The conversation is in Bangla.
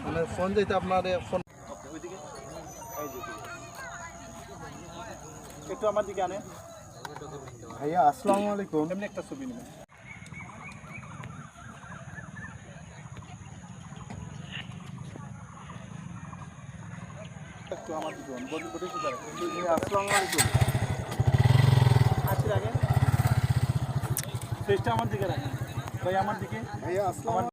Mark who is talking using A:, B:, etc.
A: মানে ফোন দিতে আপনার ফোন একটু আমার দিকে আনে ভাইয়া। আসসালামু আলাইকুম। এমনি একটা ছবি নেবেন। একটু আমার দিকে আসসালামু আলাইকুম। আসির আগে ফেসটা আমার দিকে রাখেন ভাই, আমার দিকে ভাইয়া। আসসালাম।